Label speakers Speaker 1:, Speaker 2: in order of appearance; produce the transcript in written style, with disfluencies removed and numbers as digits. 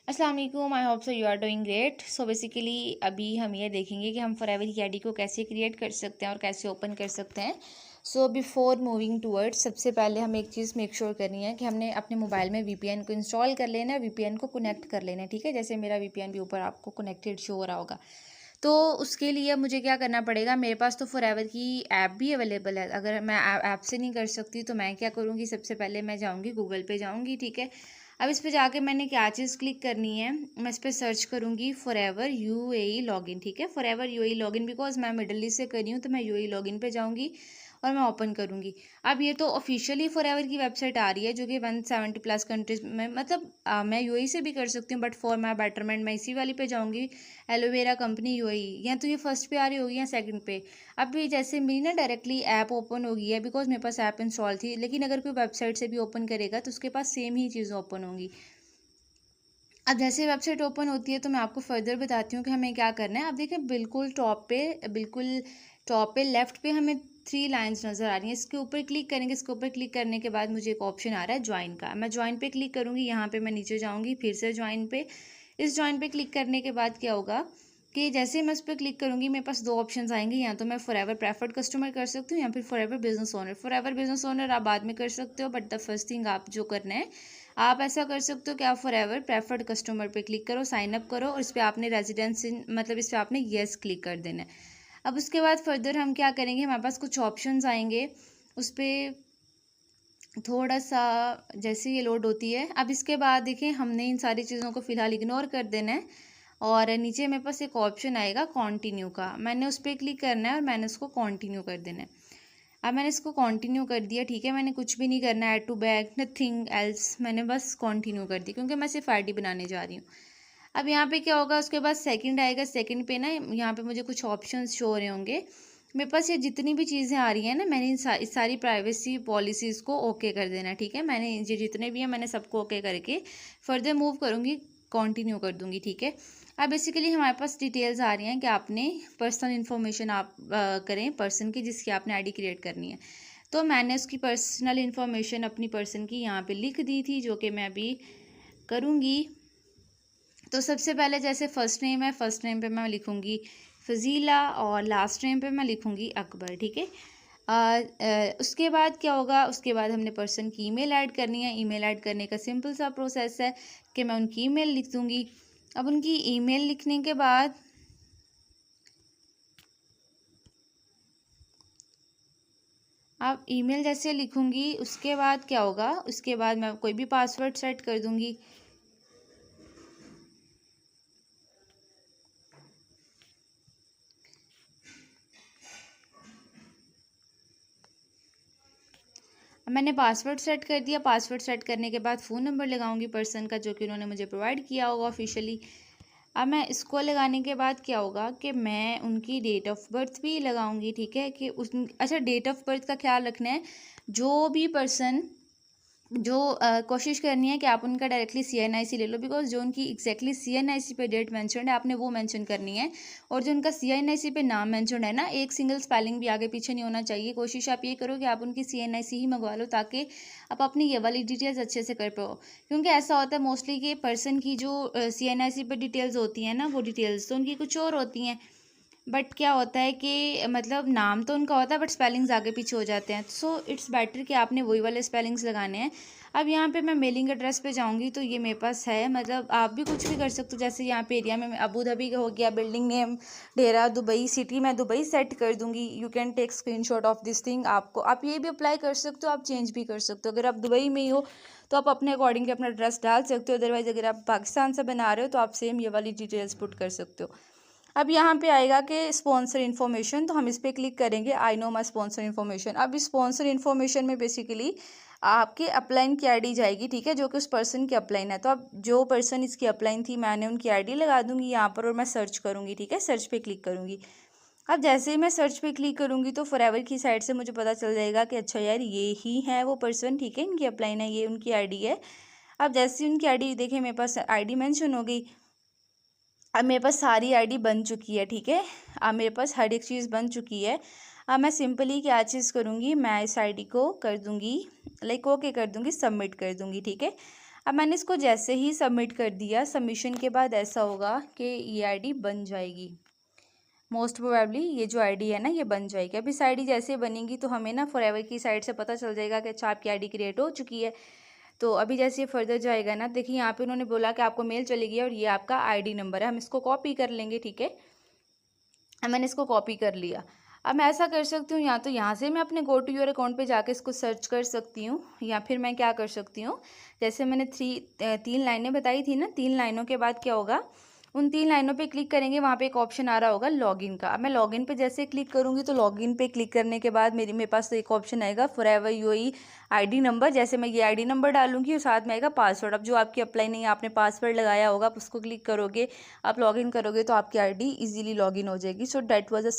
Speaker 1: अस्सलाम वालेकुम, I hope so you are doing great. So basically अभी हम ये देखेंगे कि हम फॉरएवर की आईडी को कैसे क्रिएट कर सकते हैं और कैसे ओपन कर सकते हैं। सो बिफोर मूविंग टूवर्ड्स, सबसे पहले हमें एक चीज़ मेक श्योर करनी है कि हमने अपने मोबाइल में वीपीएन को इंस्टॉल कर लेना है, वीपीएन को कनेक्ट कर लेना है। ठीक है, जैसे मेरा वीपीएन भी ऊपर आपको कनेक्टेड शो हो रहा होगा। तो उसके लिए मुझे क्या करना पड़ेगा, मेरे पास तो फॉरएवर की ऐप भी अवेलेबल है। अगर मैं ऐप से नहीं कर सकती तो मैं क्या करूँगी, सबसे पहले मैं जाऊँगी गूगल पे जाऊँगी। ठीक है, अब इस पे जाके मैंने क्या चीज़ क्लिक करनी है, मैं इस पर सर्च करूँगी फॉरएवर यूएई लॉगिन। ठीक है, फॉरएवर यूएई लॉगिन, बिकॉज मैं मिडल ईस्ट से कर रही हूँ तो मैं यूएई लॉगिन पे जाऊँगी और मैं ओपन करूँगी। अब ये तो ऑफिशियली फॉरएवर की वेबसाइट आ रही है जो कि 170 प्लस कंट्रीज में, मतलब मैं यूएई से भी कर सकती हूँ, बट फॉर माई बेटरमेंट मैं इसी वाली पे जाऊँगी, एलोवेरा कंपनी यूएई। या तो ये फर्स्ट पे आ रही होगी या सेकंड पे। अभी जैसे मेरी ना डायरेक्टली ऐप ओपन हो गई है, बिकॉज मेरे पास ऐप इंस्टॉल थी, लेकिन अगर कोई वेबसाइट से भी ओपन करेगा तो उसके पास सेम ही चीज़ ओपन होंगी। अब जैसे वेबसाइट ओपन होती है तो मैं आपको फर्दर बताती हूँ कि हमें क्या करना है। अब देखिए बिल्कुल टॉप पे लेफ्ट पे हमें 3 लाइंस नज़र आ रही हैं। इसके ऊपर क्लिक करेंगे, इसके ऊपर क्लिक करने के बाद मुझे एक ऑप्शन आ रहा है ज्वाइन का। मैं ज्वाइन पे क्लिक करूँगी, यहाँ पे मैं नीचे जाऊँगी, फिर से ज्वाइन पे। इस ज्वाइन पे क्लिक करने के बाद क्या होगा कि जैसे ही मैं उस पर क्लिक करूँगी मेरे पास 2 ऑप्शंस आएंगे, या तो मैं फॉरएवर प्रेफर्ड कस्टमर कर सकती हूँ या फिर forever business owner. Forever business owner आप बाद में कर सकते हो, बट द फर्स्ट थिंग आप जो करना है, आप ऐसा कर सकते हो कि आप फॉरएवर प्रेफर्ड कस्टमर पे क्लिक करो, साइन अप करो और इस पर आपने रेजिडेंस मतलब इस पर आपने येस क्लिक कर देना है। अब उसके बाद फर्दर हम क्या करेंगे, हमारे पास कुछ ऑप्शंस आएंगे, उस पर थोड़ा सा जैसे ये लोड होती है। अब इसके बाद देखिए हमने इन सारी चीज़ों को फ़िलहाल इग्नोर कर देना है और नीचे मेरे पास एक ऑप्शन आएगा कंटिन्यू का, मैंने उस पर क्लिक करना है और मैंने उसको कंटिन्यू कर देना है। अब मैंने इसको कंटिन्यू कर दिया। ठीक है, मैंने कुछ भी नहीं करना, add to back nothing else, मैंने बस कंटिन्यू कर दी क्योंकि मैं सिर्फ आईडी बनाने जा रही हूँ। अब यहाँ पे क्या होगा, उसके बाद सेकंड आएगा। सेकंड पे ना यहाँ पे मुझे कुछ ऑप्शंस शो हो रहे होंगे। मेरे पास ये जितनी भी चीज़ें आ रही हैं ना, मैंने इस सारी प्राइवेसी पॉलिसीज़ को ओके कर देना। ठीक है, मैंने ये जितने भी हैं मैंने सबको ओके करके फर्दर मूव करूँगी, कंटिन्यू कर दूँगी। ठीक है, अब बेसिकली हमारे पास डिटेल्स आ रही हैं कि आपने पर्सनल इन्फॉर्मेशन आप करें पर्सन की जिसकी आपने आईडी क्रिएट करनी है। तो मैंने उसकी पर्सनल इन्फॉर्मेशन अपनी पर्सन की यहाँ पे लिख दी थी, जो कि मैं अभी करूँगी। तो सबसे पहले जैसे फर्स्ट नेम है, फर्स्ट नेम पे मैं लिखूँगी फजीला और लास्ट नेम पे मैं लिखूँगी अकबर। ठीक है, उसके बाद क्या होगा, उसके बाद हमने पर्सन की ईमेल ऐड करनी है। ईमेल ऐड करने का सिंपल सा प्रोसेस है कि मैं उनकी ईमेल लिख दूँगी। अब उनकी ईमेल लिखने के बाद अब ईमेल जैसे लिखूँगी, उसके बाद क्या होगा, उसके बाद मैं कोई भी पासवर्ड सेट कर दूँगी। मैंने पासवर्ड सेट कर दिया। पासवर्ड सेट करने के बाद फ़ोन नंबर लगाऊंगी पर्सन का, जो कि उन्होंने मुझे प्रोवाइड किया होगा ऑफिशियली। अब मैं इसको लगाने के बाद क्या होगा कि मैं उनकी डेट ऑफ बर्थ भी लगाऊंगी। ठीक है, कि उस अच्छा डेट ऑफ बर्थ का ख्याल रखना है। जो भी पर्सन जो कोशिश करनी है कि आप उनका डायरेक्टली सीएनआईसी ले लो, बिकॉज जो उनकी एग्जैक्टली सीएनआईसी पे डेट मेंशन है आपने वो मेंशन करनी है। और जो उनका सीएनआईसी पे नाम मेंशन है ना, एक सिंगल स्पेलिंग भी आगे पीछे नहीं होना चाहिए। कोशिश आप ये करो कि आप उनकी सीएनआईसी ही मंगवा लो, ताकि आप अपनी ये वाली डिटेल्स अच्छे से कर पाओ। क्योंकि ऐसा होता है मोस्टली कि पर्सन की जो सीएनआईसी पे डिटेल्स होती हैं ना, वो डिटेल्स तो उनकी कुछ और होती हैं, बट क्या होता है कि मतलब नाम तो उनका होता है बट स्पेलिंग्स आगे पीछे हो जाते हैं। सो इट्स बेटर कि आपने वही वाले स्पेलिंग्स लगाने हैं। अब यहाँ पे मैं मेलिंग एड्रेस पे जाऊँगी तो ये मेरे पास है, मतलब आप भी कुछ भी कर सकते हो। जैसे यहाँ पे एरिया में अबू धाबी का हो गया, building name Deira Dubai, city मैं दुबई सेट कर दूँगी। You can take screenshot of this thing. आपको आप ये भी अप्लाई कर सकते हो, आप चेंज भी कर सकते हो। अगर आप दुबई में ही हो तो आप अपने अकॉर्डिंगली अपना एड्रेस डाल सकते हो, अदरवाइज़ अगर आप पाकिस्तान से बना रहे हो तो आप सेम ये वाली डिटेल्स पुट कर सकते हो। अब यहाँ पे आएगा कि स्पॉन्सर इन्फॉर्मेशन, तो हम इस पर क्लिक करेंगे। I know my sponsor information. अब इस स्पॉन्सर इन्फॉर्मेशन में बेसिकली आपके अपलाइन की आईडी जाएगी। ठीक है, जो कि उस पर्सन की अपलाइन है। तो अब जो पर्सन इसकी अपलाइन थी मैंने उनकी आईडी लगा दूंगी यहाँ पर और मैं सर्च करूँगी। ठीक है, सर्च पे क्लिक करूँगी। अब जैसे ही मैं सर्च पे क्लिक करूँगी तो फॉरएवर की साइड से मुझे पता चल जाएगा कि अच्छा यार ये ही है वो पर्सन। ठीक है, इनकी अपलाइन है, ये उनकी आईडी है। अब जैसे ही उनकी आईडी देखें, मेरे पास आईडी मेंशन हो गई। अब मेरे पास सारी आईडी बन चुकी है। ठीक है, अब मेरे पास हर एक चीज़ बन चुकी है। अब मैं सिंपली क्या चीज़ करूँगी, मैं इस आईडी को कर दूँगी लाइक ओके कर दूँगी, सबमिट कर दूँगी। ठीक है, अब मैंने इसको जैसे ही सबमिट कर दिया, सबमिशन के बाद ऐसा होगा कि ये आईडी बन जाएगी। मोस्ट प्रोबेबली ये जो आईडी है ना ये बन जाएगी। अब इस आईडी जैसे बनेगी तो हमें ना फॉरएवर की साइट से पता चल जाएगा कि अच्छा आपकी आईडी क्रिएट हो चुकी है। तो अभी जैसे ये फर्दर जाएगा ना, देखिए यहाँ पे उन्होंने बोला कि आपको मेल चलेगी और ये आपका आईडी नंबर है। हम इसको कॉपी कर लेंगे, ठीक है। अब मैंने इसको कॉपी कर लिया। अब मैं ऐसा कर सकती हूँ, या तो यहाँ से मैं अपने गो टू योर अकाउंट पे जाके इसको सर्च कर सकती हूँ, या फिर मैं क्या कर सकती हूँ, जैसे मैंने 3 लाइनें बताई थी ना, 3 लाइनों के बाद क्या होगा, उन 3 लाइनों पे क्लिक करेंगे, वहाँ पे एक ऑप्शन आ रहा होगा लॉगिन का। अब मैं लॉगिन पे जैसे क्लिक करूँगी तो लॉगिन पे क्लिक करने के बाद मेरे पास तो एक ऑप्शन आएगा फॉरएवर यूएई आईडी नंबर। जैसे मैं ये आईडी नंबर डालूंगी और साथ में आएगा पासवर्ड। अब जो आपकी अप्लाई नहीं है, आपने पासवर्ड लगाया होगा, आप उसको क्लिक करोगे, आप लॉगिन करोगे तो आपकी आईडी इजीली लॉगिन हो जाएगी। So that was a